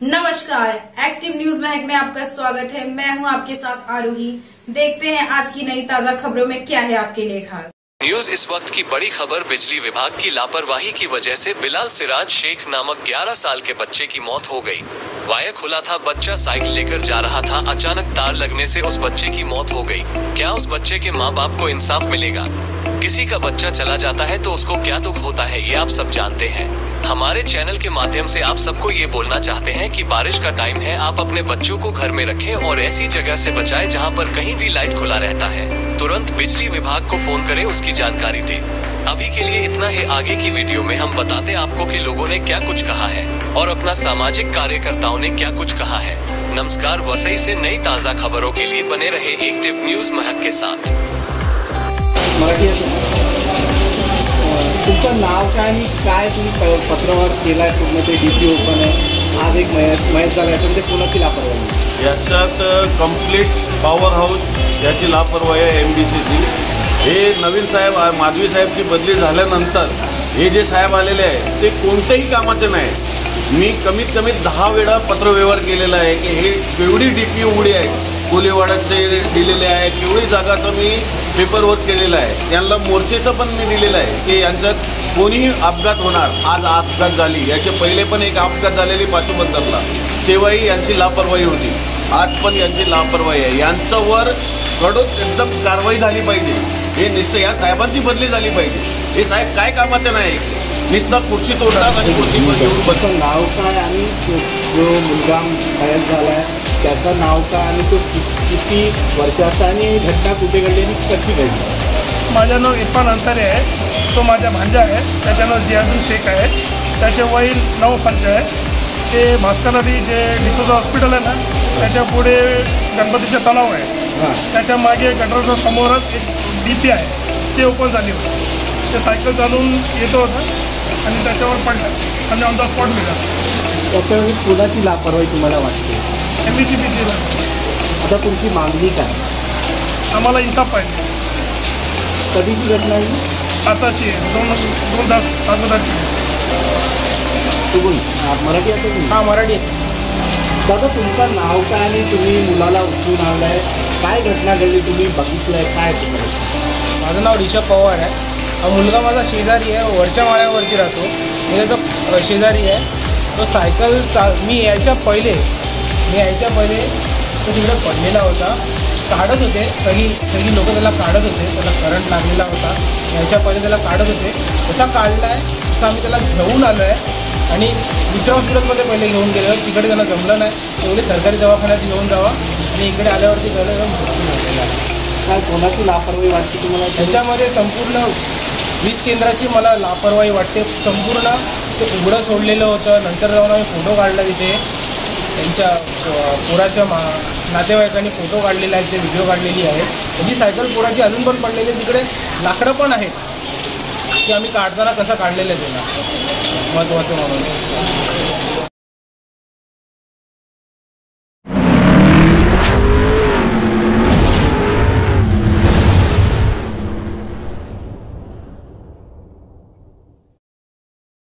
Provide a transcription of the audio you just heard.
नमस्कार, active news Mahak में आपका स्वागत है। मैं हूं आपके साथ आरोही। देखते हैं आज की नई ताजा खबरों में क्या है आपके लिए खास न्यूज। इस वक्त की बड़ी खबर, बिजली विभाग की लापरवाही की वजह से बिलाल सिराज शेख नामक 11 साल के बच्चे की मौत हो गई। वायर खुला था, बच्चा साइकिल लेकर जा रहा था, अचानक तार लगने से उस बच्चे की मौत हो गई। क्या उस बच्चे के माँ बाप को इंसाफ मिलेगा? किसी का बच्चा चला जाता है तो उसको क्या दुख होता है, ये आप सब जानते हैं। हमारे चैनल के माध्यम से आप सबको ये बोलना चाहते हैं कि बारिश का टाइम है, आप अपने बच्चों को घर में रखें और ऐसी जगह से बचाएं जहां पर कहीं भी लाइट खुला रहता है। तुरंत बिजली विभाग को फोन करें, उसकी जानकारी दें। अभी के लिए इतना ही। आगे की वीडियो में हम बताते आपको कि लोगों ने क्या कुछ कहा है और अपना सामाजिक कार्यकर्ताओं ने क्या कुछ कहा है। नमस्कार, वसई से नई ताजा खबरों के लिए बने रहे एक्टिव न्यूज महक के साथ। तुमचं नाव काय आणि काय तुम्ही पत्रावर केलाय? पूर्ण ते डीपी ओपन आहे, आज एक मयत झाला आहे, ते कोणाची लापरवाही? याच्यात कंप्लीट पॉवर हाऊस याची लापरवाही आहे। MDCची हे नवीन साहेब माधवी साहेबची बदली झाल्यानंतर हे जे साहेब आलेले आहे ते कोणत्याही कामाचे नाही। मी कमीत कमी 10 वेळा पत्रव्यवहार केलेला आहे की हे केवढी डीपी उघडी आहे, कोलेवाड्याचे दिलेले आहे, केवढी जागाचं मी पेपरवर्क केलेलं आहे। त्यांना मोर्चेचं पण मी दिलेलं आहे की यांच्यात कोणीही अपघात होणार। आज अपघात झाली, याचे पहिले पण एक अपघात झालेली पाशुबंदरला, तेव्हाही यांची लापरवाही होती, आज पण यांची लापरवाही आहे। यांच्यावर कडक एकदम कारवाई झाली पाहिजे। हे नुसतं या साहेबांची बदली झाली पाहिजे। हे साहेब काय कामाचे नाही, नुसतं खुर्ची तोडतात आणि खुर्चीवर येऊन बसतं। नाव काय आणि जो मुलगा मयत झाला आहे त्याचं नाव काय आणि तो किती वर्षाचा आणि घटना कुठे घडली आणि कशी घडली? माझं नाव इरफान अन्सारी आहे, तो माझा भांजा आहे, त्याचं नाव जियादुल शेख आहे, त्याचे वय 9 वर्ष आहे। ते भास्कर नदी जे डिसोजा हॉस्पिटल आहे ना त्याच्या पुढे गणपतीचा तलाव आहे, त्याच्या मागे गटरच्या समोरच एक DP आहे, ते ओपन झाली होती। ते सायकल चालून येतो होता आणि त्याच्यावर पडलं आणि ऑन द स्पॉट मिळाला। त्याच्यावर कोणाची लापरवाही तुम्हाला वाटते? MDCची। आता तुमची मागणी काय? आम्हाला इन्साफ पाहिजे। कधीची घटना आहे? आताची आहे, 2 तास अगोदरची। तुम्ही मराठी आहे? तुम्ही? हां, मराठी आहे। दादा, तुमचं नाव काय आणि तुम्ही मुलाला उचलून आणलं आहे, काय घटना घडली, तुम्ही बघितलं आहे काय? माझं नाव ऋषभ पवार आहे। हा मुलगा माझा शेजारी आहे, वरच्या माळ्यावरती राहतो, मी त्याचा शेजारी आहे। तो सायकल मी यायच्या पहिले तो तिकडे पडलेला होता, काढत होते, सगळी लोक त्याला काढत होते, त्याला करंट लागलेला होता, यायच्या पहिले त्याला काढत होते। तसा काढला आहे तसा आम्ही त्याला घेऊन आलो आहे आणि दुसऱ्या हॉस्पिटलमध्ये पहिले घेऊन गेलो, तिकडे त्याला जमलं नाही, तेवढे सरकारी दवाखान्यात घेऊन जावा आणि इकडे आल्यावरती त्याला मृत्यू झालेला आहे। काय कोणाची लापरवाही वाटते तुम्हाला? त्याच्यामध्ये संपूर्ण वीज केंद्राची मला लापरवाही वाटते। संपूर्ण ते उघडं सोडलेलं होतं, नंतर जाऊन आम्ही फोटो काढला तिथे, त्यांच्या पोराच्या नातेवाईकांनी फोटो काढलेले आहेत, ते व्हिडिओ काढलेली आहे। त्याची सायकल पोराची अजून पण पडलेली आहे, तिकडे लाकडं पण आहेत की आम्ही काढताना कसं काढलेलं आहे त्याला महत्त्वाचं म्हणून।